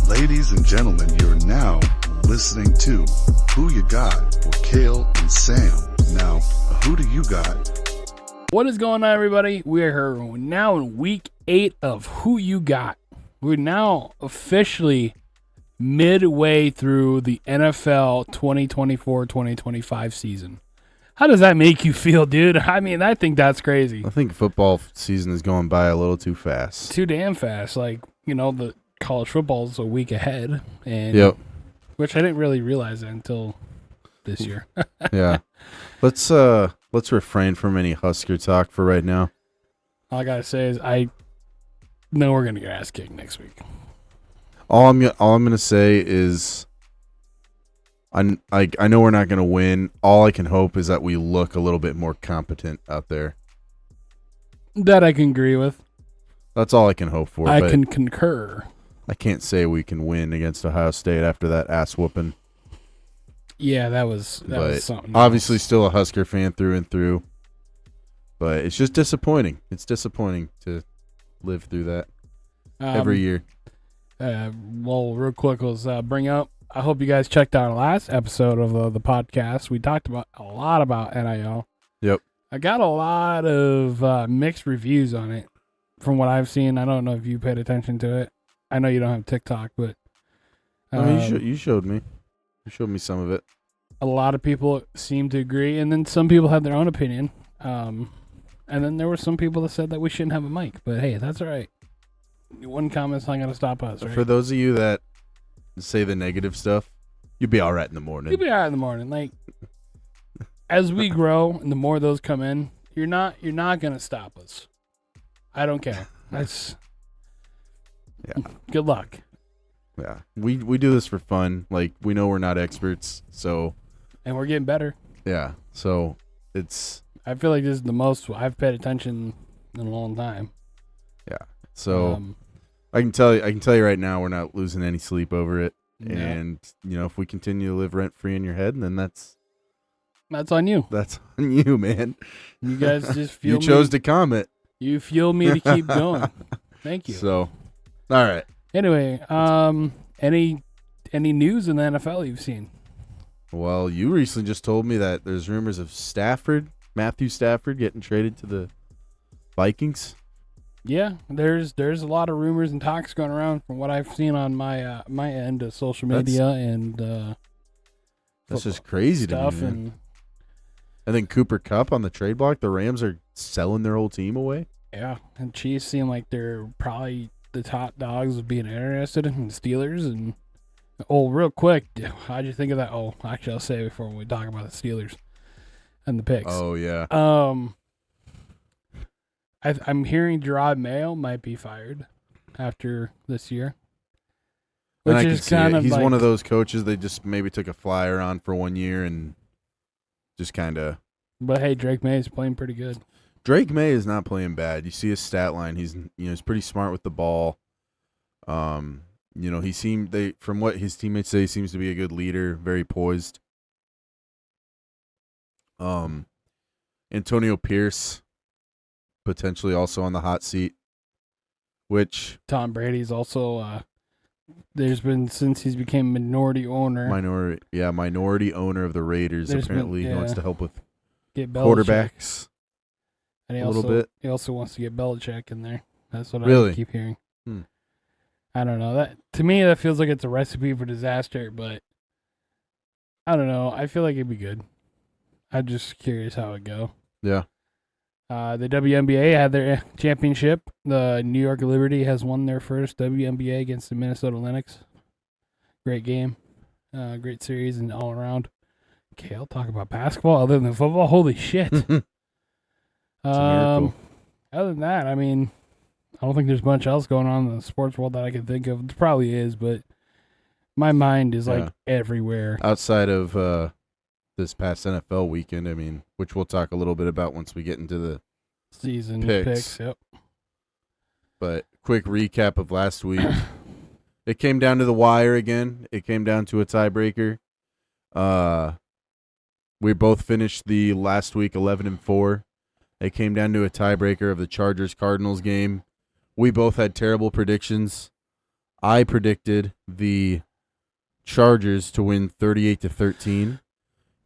Ladies and gentlemen, you're now listening to Who You Got with Kale and Sam. Now, who do you got? What is going on, everybody? We are now in week 8 of Who You Got. We're now officially midway through the NFL 2024-2025 season. How does that make you feel, dude? I mean, I think that's crazy. I think football season is going by a little too fast. Too damn fast. Like, you know, the college football is a week ahead, and yep. Which I didn't really realize that until this year. Yeah. Let's refrain from any Husker talk for right now. All I gotta say is I know we're gonna get ass kicked next week. All I'm gonna say is I know we're not gonna win. All I can hope is that we look a little bit more competent out there. That I can agree with. That's all I can hope for. I can concur. I can't say we can win against Ohio State after that ass whooping. Yeah, that was something. Obviously, else. still a Husker fan through and through. But it's just disappointing. It's disappointing to live through that every year. Well, real quick, let's bring up. I hope you guys checked out our last episode of the podcast. We talked about a lot about NIL. Yep. I got a lot of mixed reviews on it from what I've seen. I don't know if you paid attention to it. I know you don't have TikTok, but you showed me. You showed me some of it. A lot of people seem to agree, and then some people had their own opinion. And then there were some people that said that we shouldn't have a mic, but hey, that's all right. One comment's not going to stop us, right? For those of you that say the negative stuff, you'll be all right in the morning. You'll be all right in the morning. Like, as we grow and the more those come in, you're not going to stop us. I don't care. That's good luck. Yeah, we do this for fun. Like, we know we're not experts, so and we're getting better. Yeah, so it's. I feel like this is the most I've paid attention in a long time. Yeah, so I can tell you right now, we're not losing any sleep over it. No. And if we continue to live rent free in your head, then that's on you. That's on you, man. You guys just feel you chose to comment. You fuel me to keep going. Thank you. So, all right. Anyway, any news in the NFL you've seen? Well, you recently just told me that there's rumors of Matthew Stafford, getting traded to the Vikings. Yeah, there's a lot of rumors and talks going around from what I've seen on my my end of social media that's just crazy to me. Man. And then Cooper Kupp on the trade block. The Rams are selling their whole team away. Yeah, and Chiefs seem like they're probably the top dogs of being interested in Steelers. And real quick, how'd you think of that? Oh, actually, I'll say it before we talk about the Steelers and the picks. Oh yeah. I'm hearing Gerard Mayo might be fired after this year. Which is kind of he's like, one of those coaches they just maybe took a flyer on for 1 year and just kind of. But hey, Drake May is playing pretty good. Drake May is not playing bad. You see his stat line. He's pretty smart with the ball. From what his teammates say, he seems to be a good leader, very poised. Antonio Pierce potentially also on the hot seat, which Tom Brady's also there's been since he's became minority owner of the Raiders. Apparently he wants to help with quarterbacks and little bit. He also wants to get Belichick in there. That's what I keep hearing. I don't know. That to me that feels like it's a recipe for disaster, but I don't know. I feel like it'd be good. I'm just curious how it'd go. Yeah. The WNBA had their championship. The New York Liberty has won their first WNBA against the Minnesota Lynx. Great game. Great series and all around. Okay, I'll talk about basketball other than football. Holy shit. It's a miracle. Other than that, I mean, I don't think there's much else going on in the sports world that I can think of. There probably is, but my mind is like everywhere. Outside of this past NFL weekend, I mean, which we'll talk a little bit about once we get into the season picks. Yep. But quick recap of last week. It came down to the wire again. It came down to a tiebreaker. We both finished the last week 11-4. It came down to a tiebreaker of the Chargers-Cardinals game. We both had terrible predictions. I predicted the Chargers to win 38-13.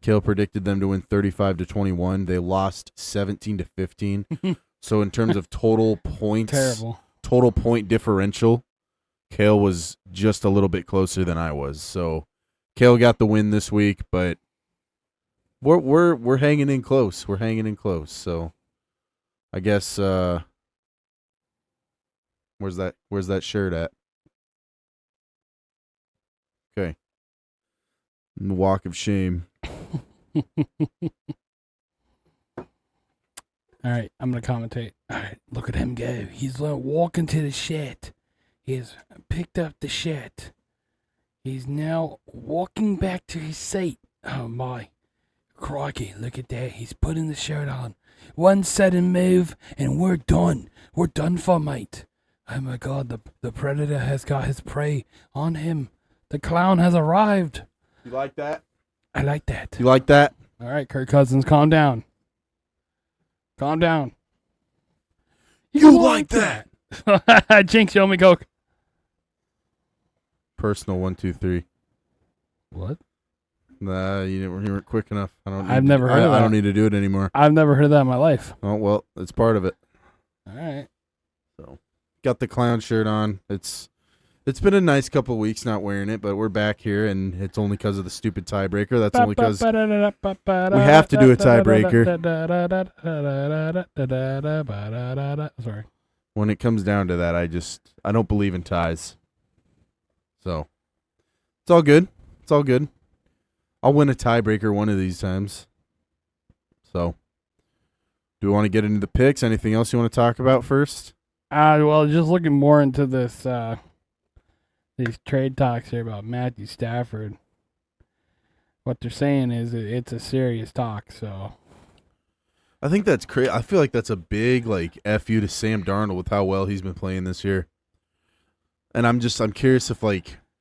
Kale predicted them to win 35-21. They lost 17-15. So in terms of total points, total point differential, Kale was just a little bit closer than I was. So Kale got the win this week, but we're hanging in close. We're hanging in close. So I guess where's that shirt at? Okay. Walk of shame. All right, I'm going to commentate. All right, look at him go. He's walking to the shed. He's picked up the shed. He's now walking back to his seat. Oh, my. Crikey, look at that. He's putting the shirt on. One sudden move, and we're done. We're done for, mate. Oh, my God, the predator has got his prey on him. The clown has arrived. You like that? I like that. You like that? All right, Kirk Cousins, calm down. Calm down. You like that? Jinx, show me Coke. Personal 1, 2, 3. What? Nah, you weren't quick enough. I've never heard of that. I don't need to do it anymore. I've never heard of that in my life. Oh, well, it's part of it. All right. So, got the clown shirt on. It's been a nice couple of weeks not wearing it, but we're back here, and it's only because of the stupid tiebreaker. That's only because we have to do a tiebreaker. Sorry. When it comes down to that, I don't believe in ties. So, it's all good. It's all good. I'll win a tiebreaker one of these times. So, do we want to get into the picks? Anything else you want to talk about first? Well, just looking more into this, these trade talks here about Matthew Stafford. What they're saying is it's a serious talk, so. I think that's crazy. I feel like that's a big, F you to Sam Darnold with how well he's been playing this year. And I'm curious if,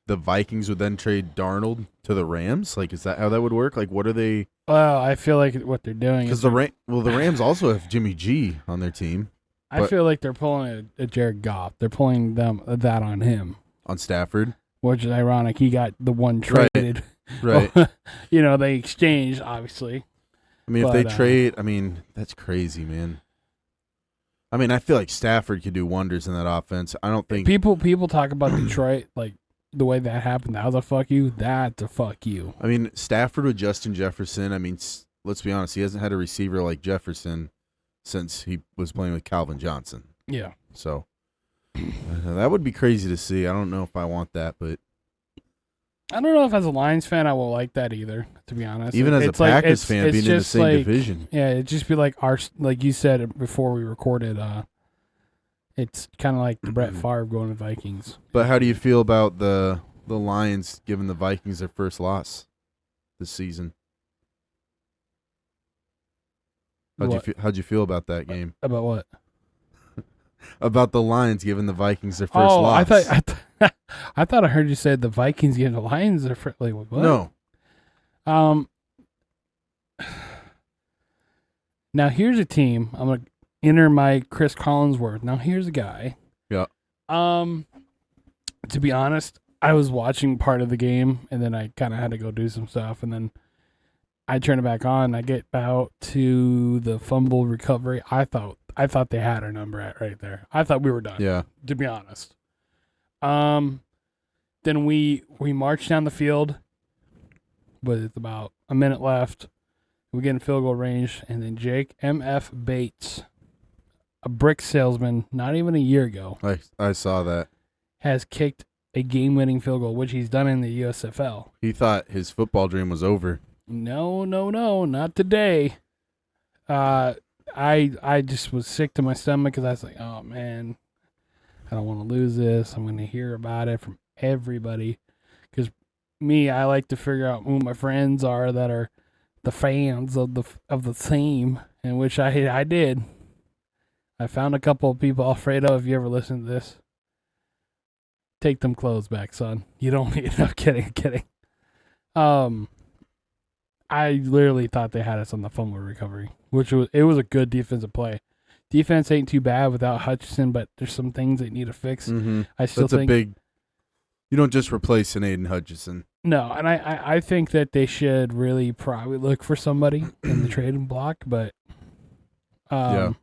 the Vikings would then trade Darnold to the Rams. Is that how that would work? What are they? Well, I feel like what they're doing is the Rams also have Jimmy G on their team. I feel like they're pulling a Jared Goff. They're pulling that on him. On Stafford? Which is ironic. He got the one traded. Right. They exchanged, obviously. I mean, if they trade, that's crazy, man. I feel like Stafford could do wonders in that offense. I don't think people talk about Detroit the way that happened. That was a fuck you. That's a fuck you. Stafford with Justin Jefferson. Let's be honest. He hasn't had a receiver like Jefferson since he was playing with Calvin Johnson. Yeah. So that would be crazy to see. I don't know if I want that, but I don't know if as a Lions fan I will like that either, to be honest. Even as a Packers fan being in the same division. Yeah, it'd just be like you said before we recorded, it's kind of like the Brett Favre going to Vikings. But how do you feel about the Lions giving the Vikings their first loss this season? How'd you feel about that game? About what? About the Lions giving the Vikings their first loss. I thought I heard you said the Vikings giving the Lions their first. What? No. Now here's a team. I'm gonna enter my Chris Collinsworth. Now here's a guy. Yeah. To be honest, I was watching part of the game and then I kind of had to go do some stuff and then I turn it back on. I get out to the fumble recovery. I thought they had our number right there. I thought we were done. Yeah. To be honest. Then we march down the field with about a minute left. We get in field goal range, and then Jake M.F. Bates, a brick salesman, not even a year ago, I saw that, has kicked a game-winning field goal, which he's done in the USFL. He thought his football dream was over. No, not today. I just was sick to my stomach because I was like, oh, man, I don't want to lose this. I'm going to hear about it from everybody. Because I like to figure out who my friends are that are the fans of the team, in which I did. I found a couple of people afraid of. If you ever listen to this, take them clothes back, son. You don't need. No, kidding. I literally thought they had us on the fumble recovery, which was a good defensive play. Defense ain't too bad without Hutchinson, but there's some things they need to fix. Mm-hmm. I still think You don't just replace an Aiden Hutchinson. No, and I think that they should really probably look for somebody in the trading block, but Yeah.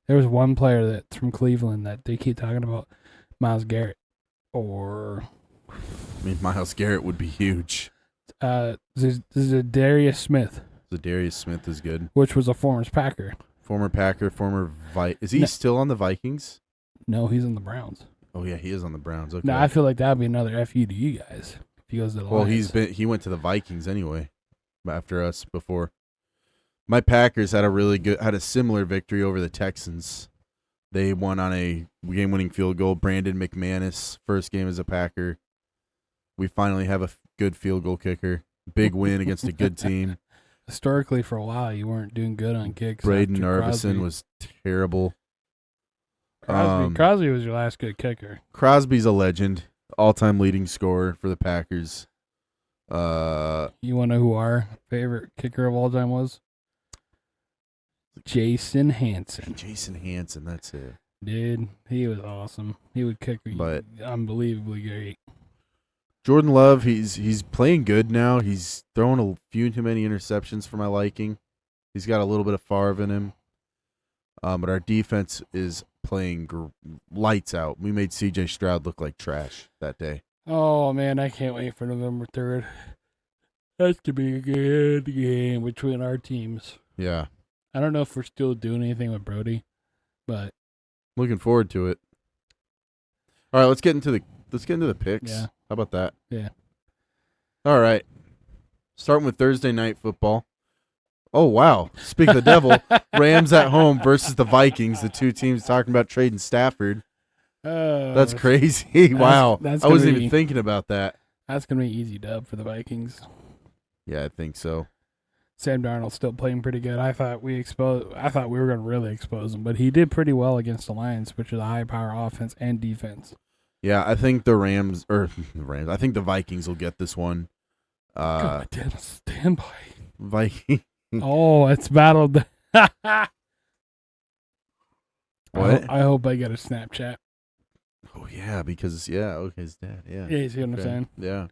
there was one player that's from Cleveland that they keep talking about, Myles Garrett, or I mean, Myles Garrett would be huge. Zadarius Smith, Zadarius Smith is good. which was a former Packer. Former Packer, former Is he No. still on the Vikings? No, he's in the Browns. Oh yeah, he is on the Browns. Okay. No, I feel like that'd be another FU to you guys if he goes to the Well, Lions. he went to the Vikings anyway, after us before. My Packers had a similar victory over the Texans. They won on a game-winning field goal. Brandon McManus, first game as a Packer. We finally have a good field goal kicker. Big win against a good team. Historically, for a while, you weren't doing good on kicks. Braden after Crosby. Arvison was terrible. Crosby was your last good kicker. Crosby's a legend, all-time leading scorer for the Packers. You want to know who our favorite kicker of all time was? Jason Hansen. Jason Hansen, that's it. Dude, he was awesome. He would kick But- unbelievably great. Jordan Love, he's playing good now. He's throwing a few too many interceptions for my liking. He's got a little bit of Favre in him. But our defense is playing lights out. We made C.J. Stroud look like trash that day. Oh, man, I can't wait for November 3rd. That's going to be a good game between our teams. Yeah, I don't know if we're still doing anything with Brody, but looking forward to it. All right, let's get into the picks. Yeah. How about that? Yeah. All right. Starting with Thursday night football. Oh, wow. Speak of the devil, Rams at home versus the Vikings, the two teams talking about trading Stafford. That's crazy. Wow. that's I wasn't gonna even be- thinking about that. That's going to be an easy dub for the Vikings. Yeah, I think so. Sam Darnold's still playing pretty good. I thought we were going to really expose him, but he did pretty well against the Lions, which is a high-power offense and defense. Yeah, I think I think the Vikings will get this one. God damn, stand by. Viking. Oh, it's battled. What? I hope I get a Snapchat. Oh yeah, because okay, his dad. Yeah. Yeah, you see what I'm Okay. saying? Yeah.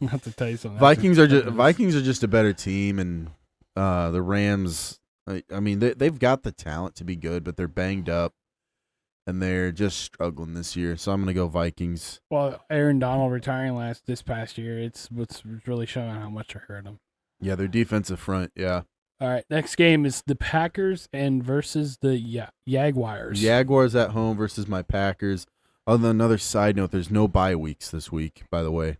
I have to tell you something. Vikings are just a better team, and the Rams. I mean, they've got the talent to be good, but they're banged up, and they're just struggling this year. So I'm gonna go Vikings. Well, Aaron Donald retiring this past year, it's what's really showing how much it hurt him. Yeah, their defensive front. Yeah. All right, next game is the Packers versus the Jaguars. Jaguars at home versus my Packers. Another side note: there's no bye weeks this week, by the way.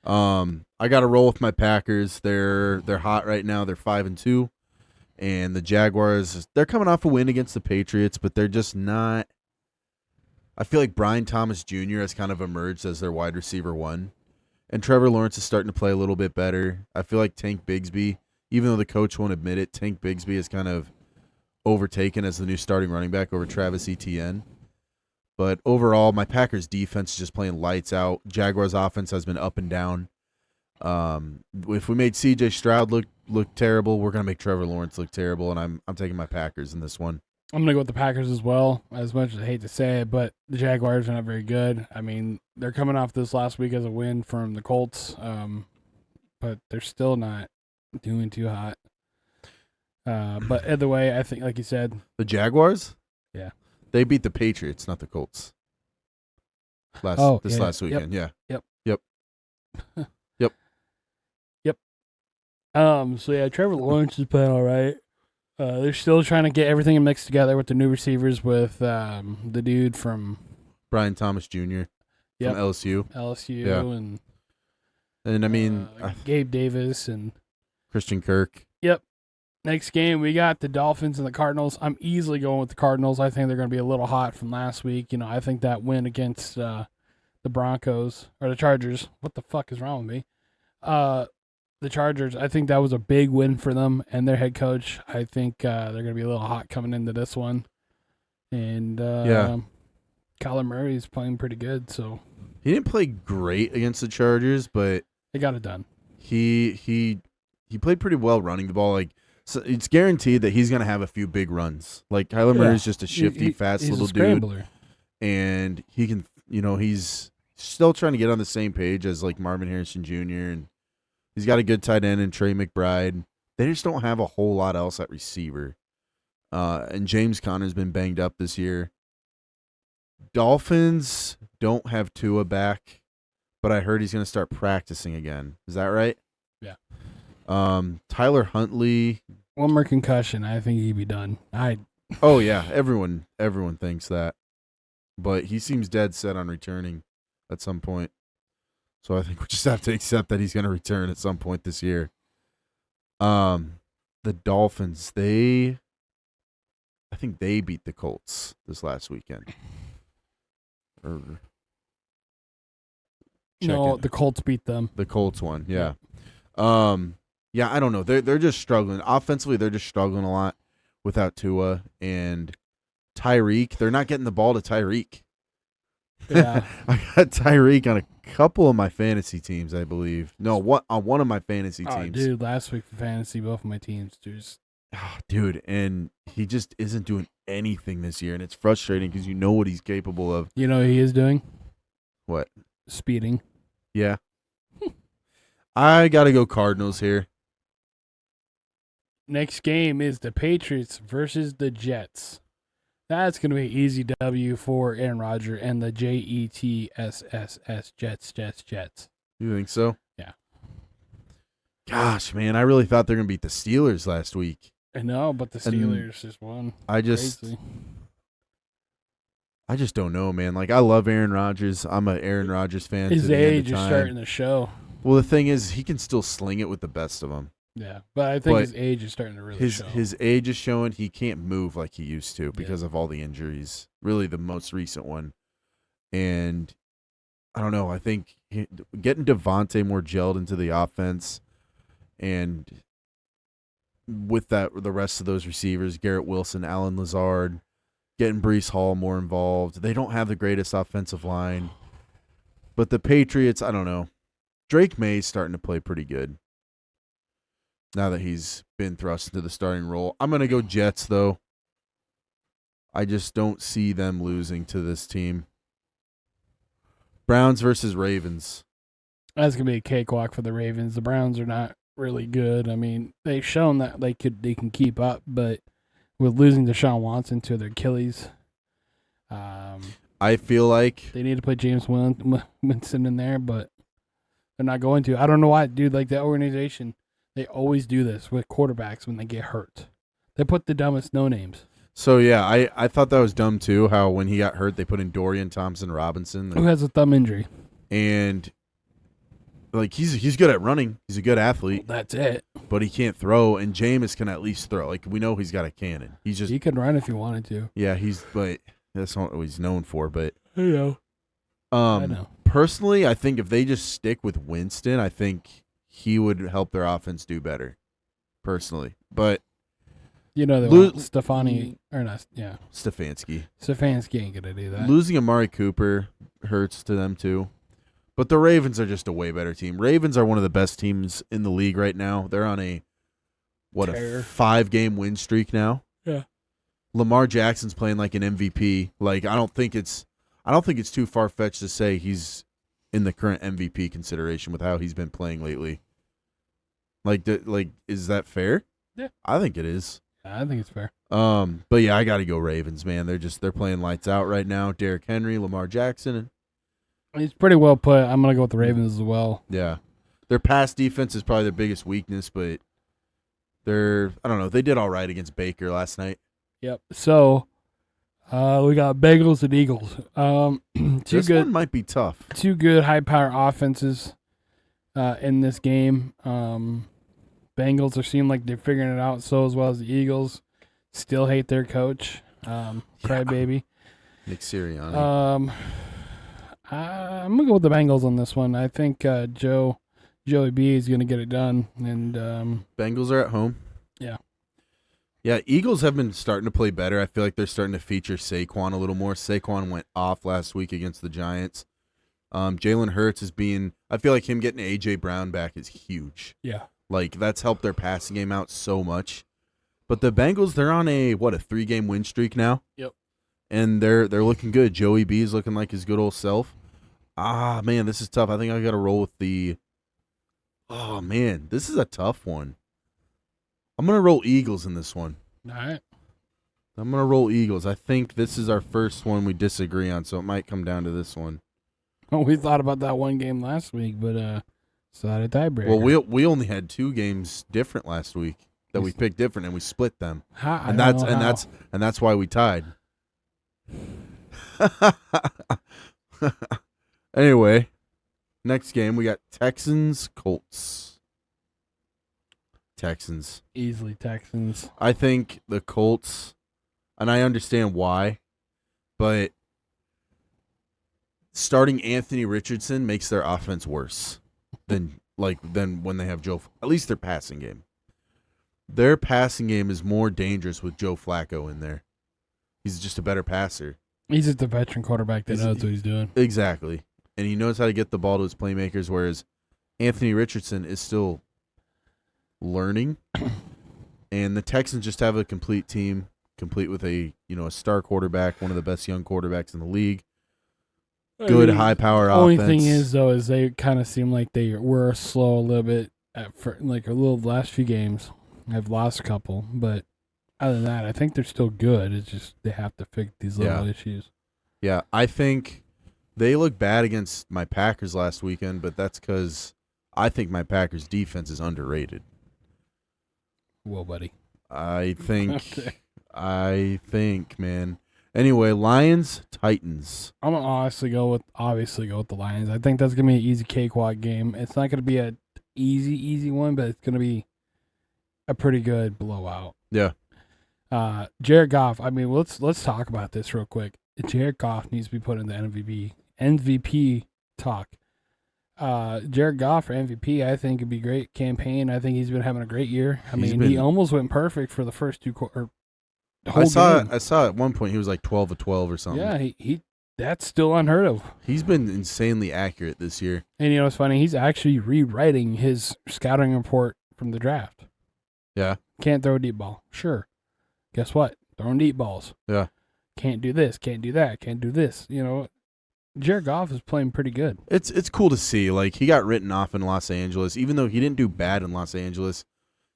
I got to roll with my Packers. They're hot right now. They're 5-2, and the Jaguars, they're coming off a win against the Patriots, but they're just not. I feel like Brian Thomas Jr. has kind of emerged as their wide receiver one, and Trevor Lawrence is starting to play a little bit better. I feel like Tank Bigsby, even though the coach won't admit it, Tank Bigsby is kind of overtaken as the new starting running back over Travis Etienne. But overall, my Packers defense is just playing lights out. Jaguars offense has been up and down. If we made C.J. Stroud look terrible, we're gonna make Trevor Lawrence look terrible, and I'm taking my Packers in this one. I'm gonna go with the Packers as well. As much as I hate to say it, but the Jaguars are not very good. I mean, they're coming off this last week as a win from the Colts, but they're still not doing too hot. But either way, I think, like you said, The Jaguars? Yeah. They beat the Patriots, not the Colts. Last weekend. Yeah. So yeah, Trevor Lawrence is playing all right. They're still trying to get everything mixed together with the new receivers with the dude from Brian Thomas Jr. Yep. from LSU. LSU Yeah. And I mean, Gabe Davis and Christian Kirk. next game we got the Dolphins and the Cardinals. I'm easily going with the Cardinals. I think they're going to be a little hot from last week. I think that win against the Broncos or the Chargers. What the fuck is wrong with me? The Chargers, I think that was a big win for them and their head coach. I think they're going to be a little hot coming into this one. And Kyler Murray is playing pretty good, so He didn't play great against the Chargers, but they got it done. he played pretty well running the ball. Like, so it's guaranteed that he's going to have a few big runs. Like, Kyler Murray is just a shifty, fast he's little a scrambler. dude, and he can. he's still trying to get on the same page as like Marvin Harrison Jr. and he's got a good tight end in Trey McBride. They just don't have a whole lot else at receiver. And James Conner's been banged up this year. Dolphins don't have Tua back, but I heard he's going to start practicing again. Is that right? Yeah. Tyler Huntley. One more concussion, I think he'd be done. Oh yeah, everyone thinks that, but he seems dead set on returning at some point. So I think we just have to accept that he's going to return at some point this year. The Dolphins, I think they beat the Colts this last weekend. No, the Colts beat them. The Colts won, yeah. Yeah, I don't know. They're just struggling. Offensively, they're just struggling a lot without Tua and Tyreek. They're not getting the ball to Tyreek. Yeah. I got Tyreek on a couple of my fantasy teams, I believe. No, on one of my fantasy teams. Oh, dude, last week for fantasy, both of my teams, dude, and he just isn't doing anything this year, and it's frustrating because you know what he's capable of. You know what he is doing? What? Speeding. Yeah. I got to go Cardinals here. Next game is the Patriots versus the Jets. That's going to be an easy W for Aaron Rodgers and the JETSSS Jets. You think so? Yeah. Gosh, man, I really thought they were going to beat the Steelers last week. I know, but the Steelers just won. I just don't know, man. Like, I love Aaron Rodgers. I'm an Aaron Rodgers fan. His to the end age of is time. starting to show. Well, the thing is, he can still sling it with the best of them. Yeah, but I think his age is starting to really show. His age is showing. He can't move like he used to because of all the injuries. Really, the most recent one. And I don't know. I think getting Devontae more gelled into the offense and with that, the rest of those receivers, Garrett Wilson, Alan Lazard, getting Breece Hall more involved. They don't have the greatest offensive line. But the Patriots, I don't know. Drake May's starting to play pretty good now that he's been thrust into the starting role. I'm going to go Jets, though. I just don't see them losing to this team. Browns versus Ravens. That's going to be a cakewalk for the Ravens. The Browns are not really good. I mean, they've shown that they can keep up, but with losing Deshaun Watson to their Achilles, I feel like they need to put James Winston in there, but they're not going to. I don't know why, dude. Like, that organization, they always do this with quarterbacks when they get hurt. They put the dumbest no-names. So, yeah, I thought that was dumb, too, how when he got hurt, they put in Dorian Thompson-Robinson. Who has a thumb injury. And, like, he's good at running. He's a good athlete. Well, that's it. But he can't throw, and Jameis can at least throw. Like, we know he's got a cannon. He could run if he wanted to. Yeah, but that's not what he's known for, but. I know. I know. Personally, I think if they just stick with Winston, I think he would help their offense do better. Personally, but they want Stefanski. Stefanski ain't gonna do that. Losing Amari Cooper hurts to them too, but the Ravens are just a way better team. Ravens are one of the best teams in the league right now. They're on a 5-game win streak now. Yeah. Lamar Jackson's playing like an MVP. Like I don't think it's too far-fetched to say he's in the current MVP consideration with how he's been playing lately. Like, is that fair? Yeah. I think it is. I think it's fair. But yeah, I got to go Ravens, man. They're playing lights out right now. Derrick Henry, Lamar Jackson. He's pretty well put. I'm going to go with the Ravens as well. Yeah. Their pass defense is probably their biggest weakness, but I don't know. They did all right against Baker last night. Yep. So, we got Bengals and Eagles. This one might be tough. Two good high-power offenses in this game. Bengals seem like they're figuring it out so as well as the Eagles. Still hate their coach, crybaby. Nick Sirianni. I'm gonna go with the Bengals on this one. I think Joey B is gonna get it done. And Bengals are at home. Yeah. Yeah, Eagles have been starting to play better. I feel like they're starting to feature Saquon a little more. Saquon went off last week against the Giants. Jalen Hurts I feel like him getting A.J. Brown back is huge. Yeah. Like, that's helped their passing game out so much. But the Bengals, they're on a 3-game win streak now? Yep. and they're looking good. Joey B is looking like his good old self. Man, this is tough. I think I got to roll with the. Oh man, this is a tough one. I'm gonna roll Eagles in this one. All right. I'm gonna roll Eagles. I think this is our first one we disagree on, so it might come down to this one. Well, we thought about that one game last week, but it's not a tiebreaker. Well, we only had 2 games different last week that we picked different, and we split them, and that's why we tied. Anyway, next game we got Texans Colts. Texans. Easily Texans. I think the Colts, and I understand why, but starting Anthony Richardson makes their offense worse than when they have Joe. At least their passing game. Their passing game is more dangerous with Joe Flacco in there. He's just a better passer. He's just a veteran quarterback that knows what he's doing. Exactly. And he knows how to get the ball to his playmakers, whereas Anthony Richardson is still learning. And the Texans just have a complete team, complete with a star quarterback, one of the best young quarterbacks in the league. Good high-power offense. Only thing is, though, is they kind of seem like they were slow a little bit like a little last few games. I've lost a couple, but other than that, I think they're still good. It's just they have to fix these little issues. Yeah, I think they look bad against my Packers last weekend, but that's because I think my Packers defense is underrated. Whoa, buddy. I think, Okay. Man. Anyway, Lions, Titans. I'm gonna obviously go with the Lions. I think that's gonna be an easy cakewalk game. It's not gonna be a easy one, but it's gonna be a pretty good blowout. Yeah. Jared Goff. I mean, let's talk about this real quick. Jared Goff needs to be put in the MVP talk. Jared Goff for MVP, I think, would be a great campaign. I think he's been having a great year. He almost went perfect for the first 2 quarters. I saw at one point he was like 12 of 12 or something. Yeah, he that's still unheard of. He's been insanely accurate this year. And you know what's funny? He's actually rewriting his scouting report from the draft. Yeah. Can't throw a deep ball. Sure. Guess what? Throwing deep balls. Yeah. Can't do this. Can't do that. Can't do this. Jared Goff is playing pretty good. It's cool to see. Like, he got written off in Los Angeles, even though he didn't do bad in Los Angeles.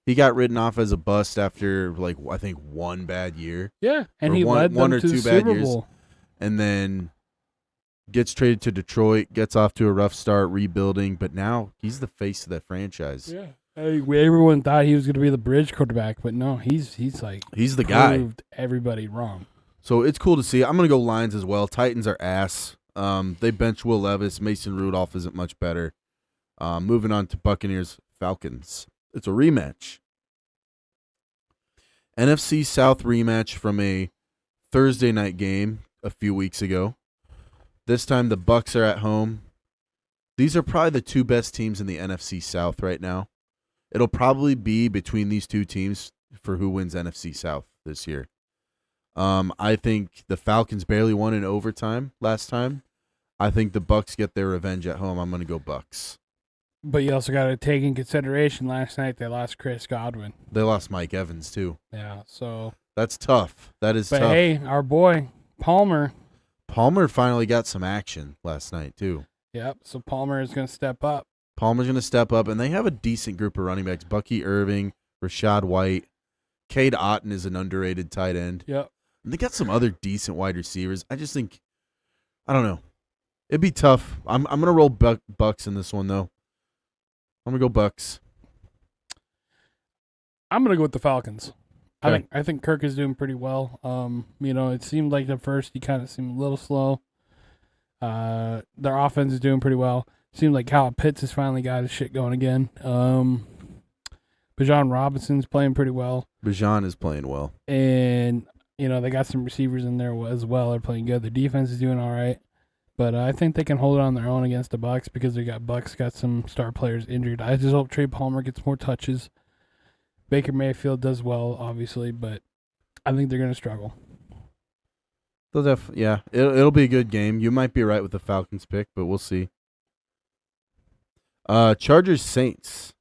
He got written off as a bust after, I think, 1 bad year. Yeah, and he led them to the Super Bowl. And then gets traded to Detroit, gets off to a rough start, rebuilding, but now he's the face of that franchise. Yeah. Everyone thought he was going to be the bridge quarterback, but no, he's the guy. Proved everybody wrong. So it's cool to see. I'm going to go Lions as well. Titans are ass. They bench Will Levis. Mason Rudolph isn't much better. Moving on to Buccaneers, Falcons. It's a rematch. NFC South rematch from a Thursday night game a few weeks ago. This time the Bucs are at home. These are probably the 2 best teams in the NFC South right now. It'll probably be between these 2 teams for who wins NFC South this year. I think the Falcons barely won in overtime last time. I think the Bucs get their revenge at home. I'm going to go Bucs. But you also got to take in consideration last night they lost Chris Godwin. They lost Mike Evans too. Yeah, so that's tough. That is tough. But hey, our boy Palmer finally got some action last night too. Yep, so Palmer is going to step up. Palmer's going to step up, and they have a decent group of running backs. Bucky Irving, Rashad White, Cade Otton is an underrated tight end. Yep. And they got some other decent wide receivers. I just think, I don't know. It'd be tough. I'm going to roll Bucs in this one, though. I'm going to go Bucs. I'm going to go with the Falcons. Okay. I think Kirk is doing pretty well. It seemed like at first he kind of seemed a little slow. Their offense is doing pretty well. Seems like Kyle Pitts has finally got his shit going again. Bijan Robinson's playing pretty well. Bijan is playing well. And, they got some receivers in there as well. They're playing good. The defense is doing all right. But I think they can hold it on their own against the Bucs because Bucs got some star players injured. I just hope Trey Palmer gets more touches. Baker Mayfield does well, obviously, but I think they're going to struggle. Yeah, it'll be a good game. You might be right with the Falcons pick, but we'll see. Chargers Saints.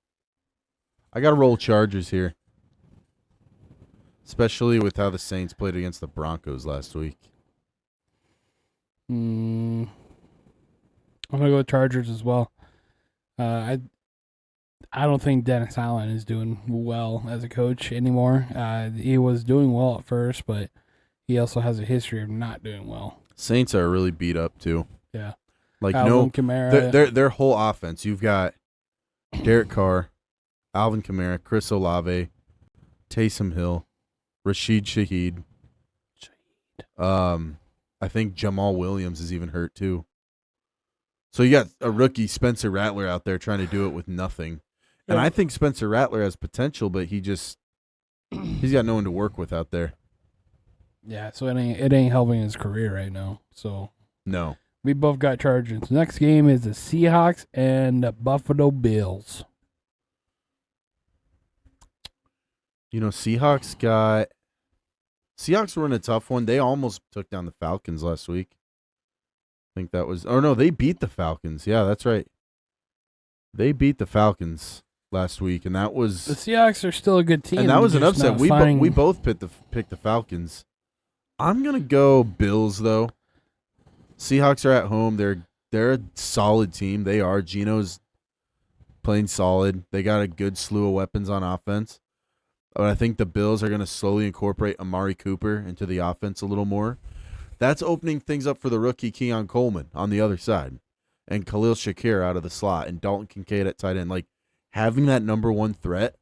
I got to roll Chargers here, especially with how the Saints played against the Broncos last week. I'm gonna go with Chargers as well. I don't think Dennis Allen is doing well as a coach anymore. He was doing well at first, but he also has a history of not doing well. Saints are really beat up too. Yeah, Like Alvin Kamara. their whole offense. You've got Derek Carr, Alvin Kamara, Chris Olave, Taysom Hill, Rashid Shaheed. I think Jamal Williams is even hurt too. So you got a rookie Spencer Rattler out there trying to do it with nothing. And I think Spencer Rattler has potential, but he's got no one to work with out there. Yeah, so it ain't helping his career right now. So No. we both got Chargers. Next game is the Seahawks and the Buffalo Bills. Seahawks were in a tough one. They almost took down the Falcons last week. I think that was – oh, no, they beat the Falcons. Yeah, that's right. They beat the Falcons last week, and that was – The Seahawks are still a good team. and that was an They're just upset. not We both picked the Falcons. I'm going to go Bills, though. Seahawks are at home. They're a solid team. They are. Geno's playing solid. They got a good slew of weapons on offense. But I think the Bills are going to slowly incorporate Amari Cooper into the offense a little more. That's opening things up for the rookie Keon Coleman on the other side, and Khalil Shakir out of the slot, and Dalton Kincaid at tight end. Like, having that number one threat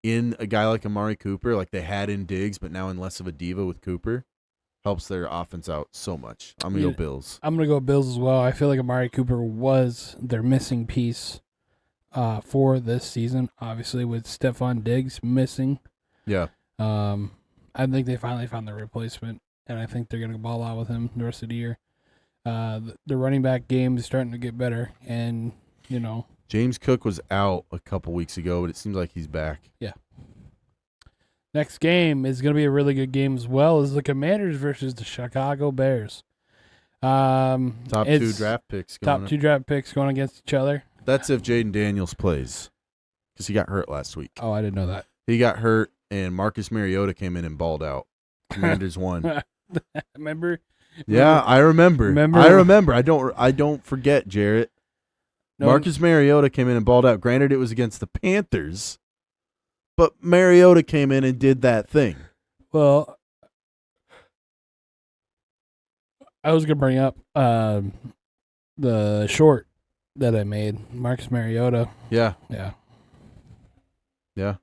in a guy like Amari Cooper, like they had in Diggs, but now in less of a diva with Cooper, helps their offense out so much. I'm going to go Bills. I'm going to go Bills as well. I feel like Amari Cooper was their missing piece for this season, obviously, with Stephon Diggs missing. Yeah. I think they finally found their replacement, and I think they're going to ball out with him the rest of the year. The running back game is starting to get better, and, James Cook was out a couple weeks ago, but it seems like he's back. Yeah. Next game is going to be a really good game as well. Is the Commanders versus the Chicago Bears. Top two draft picks going against each other. That's if Jaden Daniels plays, because he got hurt last week. Oh, I didn't know that. He got hurt, and Marcus Mariota came in and balled out. Commanders won. Remember? Yeah, I remember. I remember. I don't forget, Jarrett. No. Marcus Mariota came in and balled out. Granted, it was against the Panthers, but Mariota came in and did that thing. Well, I was going to bring up the short that I made, Marcus Mariota. Yeah. Yeah. Yeah.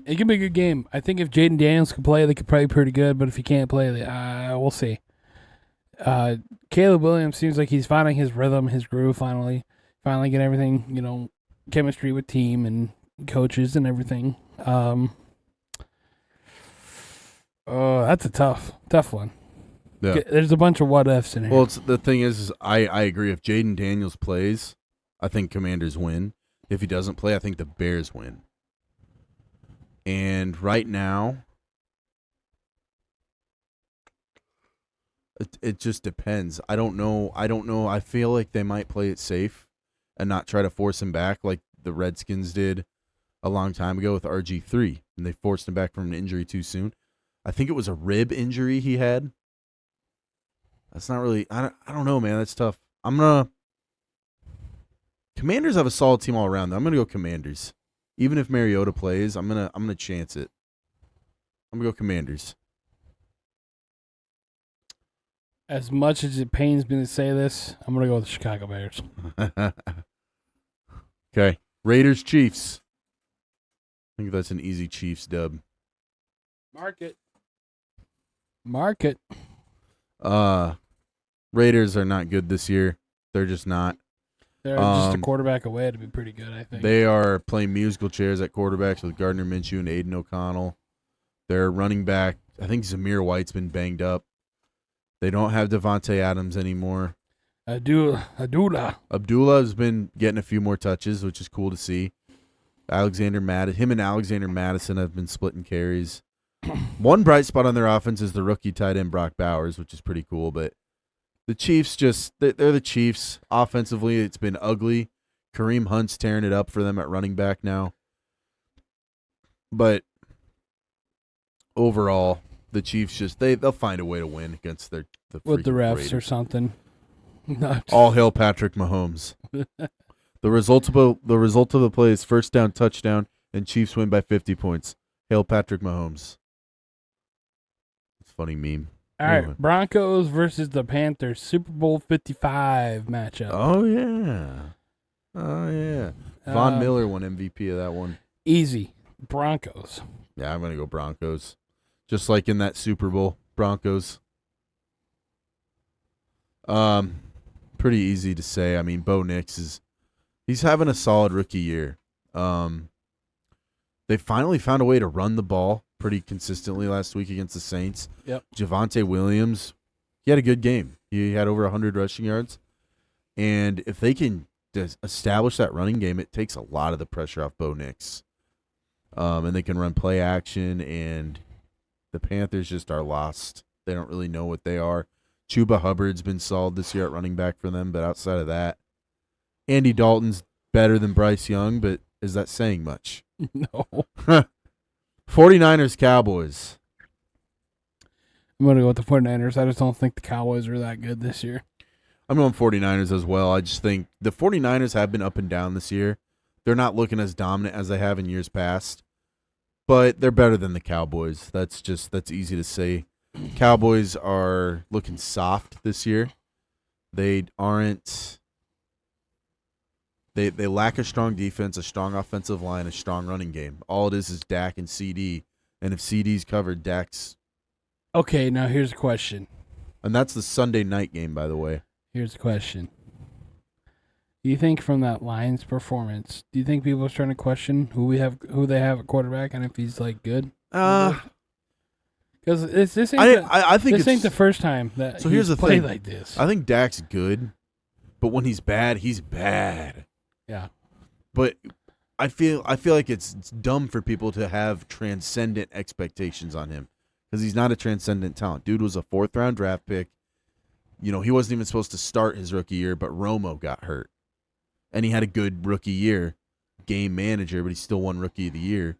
It could be a good game. I think if Jaden Daniels can play, they could play pretty good. But if he can't play, we'll see. Caleb Williams seems like he's finding his rhythm, his groove. Finally getting everything. Chemistry with team and coaches and everything. That's a tough one. Yeah. There's a bunch of what ifs in here. Well, the thing is I agree. If Jaden Daniels plays, I think Commanders win. If he doesn't play, I think the Bears win. And right now, it just depends. I don't know. I feel like they might play it safe and not try to force him back like the Redskins did a long time ago with RG3, and they forced him back from an injury too soon. I think it was a rib injury he had. That's not really. I don't know, man. That's tough. Commanders have a solid team all around. I'm gonna go Commanders. Even if Mariota plays, I'm gonna chance it. I'm gonna go Commanders. As much as it pains me to say this, I'm gonna go with the Chicago Bears. Okay, Raiders Chiefs. I think that's an easy Chiefs dub. Mark it. Raiders are not good this year. They're just not. They're just a quarterback away to be pretty good, I think. They are playing musical chairs at quarterbacks with Gardner Minshew and Aiden O'Connell. Their running back, I think Zamir White's been banged up. They don't have Devontae Adams anymore. Abdullah has been getting a few more touches, which is cool to see. Him and Alexander Madison have been splitting carries. One bright spot on their offense is the rookie tight end Brock Bowers, which is pretty cool, but the Chiefs they're the Chiefs. Offensively, it's been ugly. Kareem Hunt's tearing it up for them at running back now. But overall, the Chiefs just they'll find a way to win against the with the freaking refs Raiders. or something. No. All hail Patrick Mahomes. The result of the play is first down, touchdown, and Chiefs win by 50 points. Hail Patrick Mahomes. It's a funny meme. All right, Broncos versus the Panthers, Super Bowl 55 matchup. Oh yeah. Von Miller won MVP of that one. Easy, Broncos. Yeah, I'm gonna go Broncos. Just like in that Super Bowl, Broncos. Pretty easy to say. I mean, Bo Nix he's having a solid rookie year. They finally found a way to run the ball pretty consistently last week against the Saints. Yep. Javonte Williams, he had a good game. He had over 100 rushing yards. And if they can establish that running game, it takes a lot of the pressure off Bo Nix. And they can run play action, and the Panthers just are lost. They don't really know what they are. Chuba Hubbard's been solid this year at running back for them, but outside of that, Andy Dalton's better than Bryce Young, but is that saying much? No. 49ers, Cowboys. I'm going to go with the 49ers. I just don't think the Cowboys are that good this year. I'm going 49ers as well. I just think the 49ers have been up and down this year. They're not looking as dominant as they have in years past, but they're better than the Cowboys. That's easy to say. Cowboys are looking soft this year. They aren't. They lack a strong defense, a strong offensive line, a strong running game. All it is Dak and CD, and if CD's covered, Dak's. Okay, now here's a question. And that's the Sunday night game, by the way. Here's a question. Do you think from that Lions performance, do you think people are starting to question who they have at quarterback and if he's like good? Because this ain't the first time that here's the played thing. like this. I think Dak's good, but when he's bad, he's bad. Yeah. But I feel like it's dumb for people to have transcendent expectations on him because he's not a transcendent talent. Dude was a 4th-round draft pick. You know, he wasn't even supposed to start his rookie year, but Romo got hurt. And he had a good rookie year, game manager, but he still won Rookie of the Year.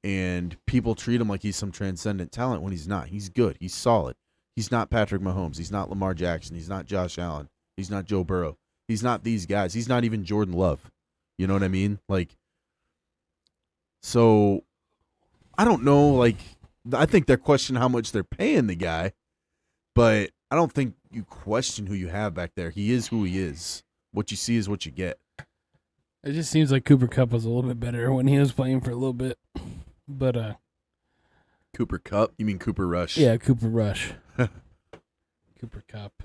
And people treat him like he's some transcendent talent when he's not. He's good. He's solid. He's not Patrick Mahomes. He's not Lamar Jackson. He's not Josh Allen. He's not Joe Burrow. He's not these guys. He's not even Jordan Love. You know what I mean? Like, so I don't know. Like, I think they're questioning how much they're paying the guy, but I don't think you question who you have back there. He is who he is. What you see is what you get. It just seems like Cooper Kupp was a little bit better when he was playing for a little bit. But Cooper Kupp? You mean Cooper Rush? Yeah, Cooper Rush. Cooper Kupp.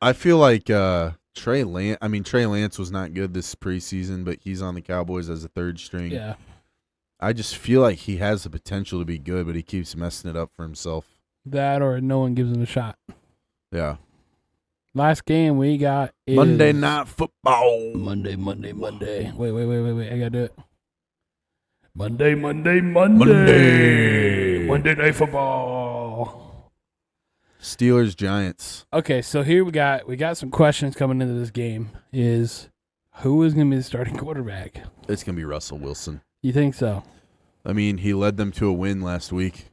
I feel like Trey Lance was not good this preseason, but he's on the Cowboys as a 3rd string. Yeah. I just feel like he has the potential to be good, but he keeps messing it up for himself. That or no one gives him a shot. Yeah. Last game we got is Monday Night Football. Monday. Wait. I got to do it. Monday. Monday Night Football. Steelers, Giants. Okay, so here we got some questions coming into this game. Is who is going to be the starting quarterback? It's going to be Russell Wilson. You think so? I mean, he led them to a win last week.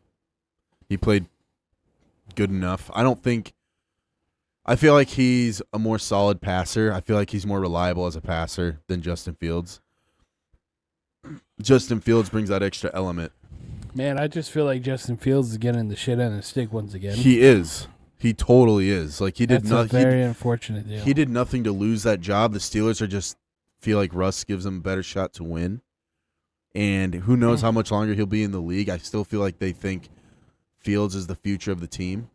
He played good enough. I feel like he's a more solid passer. I feel like he's more reliable as a passer than Justin Fields. Justin Fields brings that extra element. Man, I just feel like Justin Fields is getting the shit out of the stick once again. He is. He totally is. Like That's a very unfortunate deal. He did nothing to lose that job. The Steelers feel like Russ gives them a better shot to win. And who knows how much longer he'll be in the league. I still feel like they think Fields is the future of the team.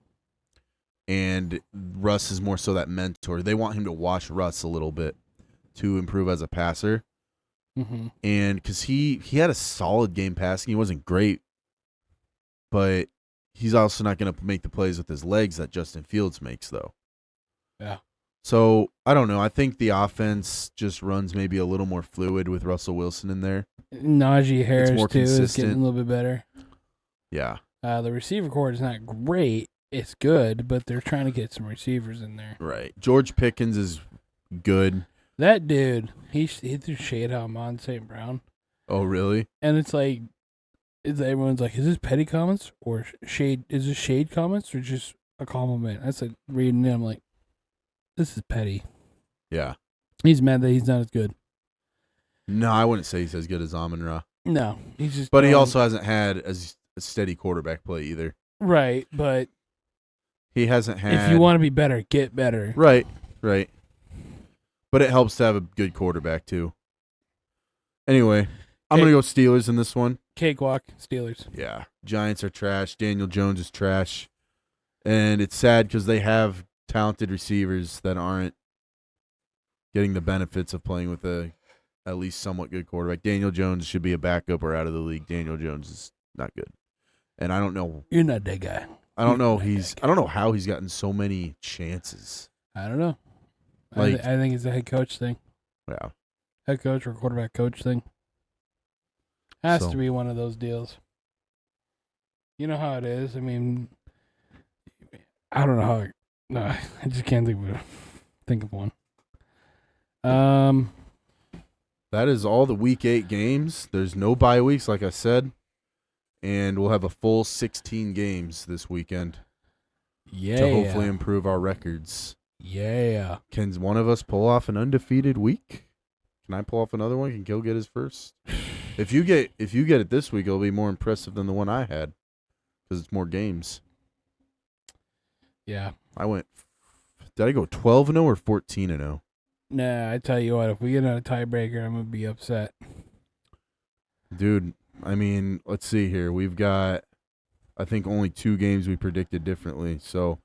And Russ is more so that mentor. They want him to watch Russ a little bit to improve as a passer. Mm-hmm. And because he had a solid game passing. He wasn't great. But he's also not going to make the plays with his legs that Justin Fields makes, though. Yeah. So, I don't know. I think the offense just runs maybe a little more fluid with Russell Wilson in there. Najee Harris, more too, is consistent. getting a little bit better. Yeah. The receiver corps is not great. It's good, but they're trying to get some receivers in there. Right. George Pickens is good. That dude, he threw shade on St. Brown. Oh, really? And it's like, everyone's like, is this petty comments or shade? Is this shade comments or just a compliment? I said, reading it, I'm like, this is petty. Yeah. He's mad that he's not as good. No, I wouldn't say he's as good as Amon-Ra. No, he's just. But he also hasn't had as a steady quarterback play either. Right, but He hasn't had. if you want to be better, get better. Right. But it helps to have a good quarterback too. Anyway, I'm going to go Steelers in this one. Cakewalk, Steelers. Yeah. Giants are trash. Daniel Jones is trash. And it's sad because they have talented receivers that aren't getting the benefits of playing with at least somewhat good quarterback. Daniel Jones should be a backup or out of the league. Daniel Jones is not good. And I don't know. You're not that guy. I don't know how he's gotten so many chances. I don't know. Like, I think it's a head coach thing. Yeah. Head coach or quarterback coach thing. Has to be one of those deals. You know how it is. I mean, I don't know how. No, I just can't think of one. That is all the Week 8 games. There's no bye weeks, like I said. And we'll have a full 16 games this weekend. Yeah. To hopefully improve our records. Yeah. Can one of us pull off an undefeated week? Can I pull off another one? Can Gil get his first? If you get it this week, it'll be more impressive than the one I had because it's more games. Yeah. Did I go 12-0 or 14-0? Nah, I tell you what, if we get a tiebreaker, I'm going to be upset. Dude, I mean, let's see here. We've got, I think, only 2 games we predicted differently, so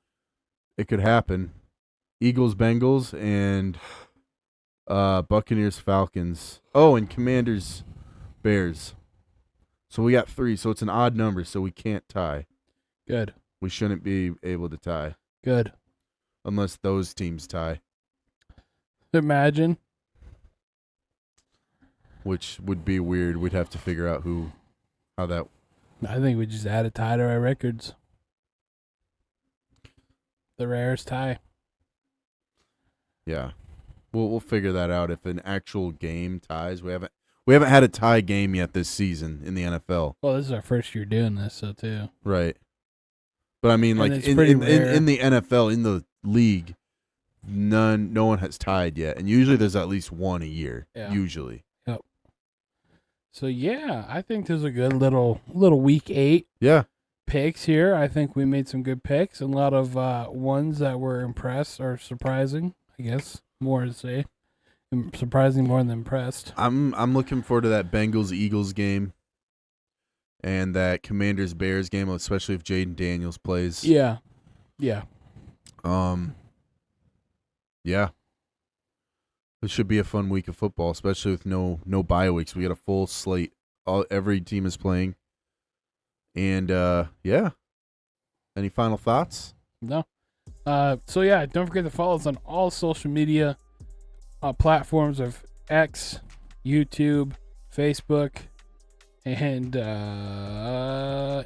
it could happen. Eagles, Bengals, and Buccaneers, Falcons. Oh, and Commanders, Bears. So we got 3, so it's an odd number, so we can't tie. Good. We shouldn't be able to tie. Good. Unless those teams tie. Imagine. Which would be weird. We'd have to figure out how that. I think we just add a tie to our records. The rarest tie. Yeah. We'll figure that out if an actual game ties. We haven't had a tie game yet this season in the NFL. Well, this is our first year doing this, so too. Right. But I mean, And like it's in pretty the NFL, in the league, no one has tied yet, and usually there's at least one a year. Yeah. Usually. Yep. So yeah, I think there's a good little Week 8 picks here. I think we made some good picks. A lot of ones that were impressed or surprising. I guess more to say, surprising more than impressed. I'm looking forward to that Bengals Eagles game. And that Commanders Bears game, especially if Jaden Daniels plays. Yeah. Yeah. It should be a fun week of football, especially with no bye weeks. We got a full slate. Every team is playing. And yeah. Any final thoughts? No. So yeah, don't forget to follow us on all social media platforms of X, YouTube, Facebook, and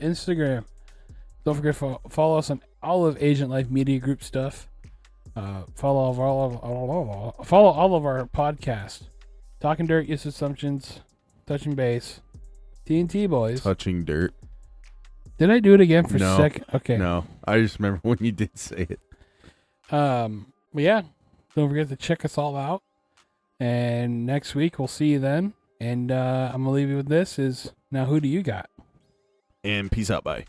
Instagram. Don't forget to follow us on all of Agent Life Media Group stuff. Follow all of our podcasts. Talking Dirt, Yes Assumptions, Touching Base, TNT Boys. Touching Dirt. Did I do it again for No. a second? Okay. No, I just remember when you did say it. But yeah, don't forget to check us all out. And next week we'll see you then. And I'm gonna leave you with this: is now who do you got? And peace out, bye.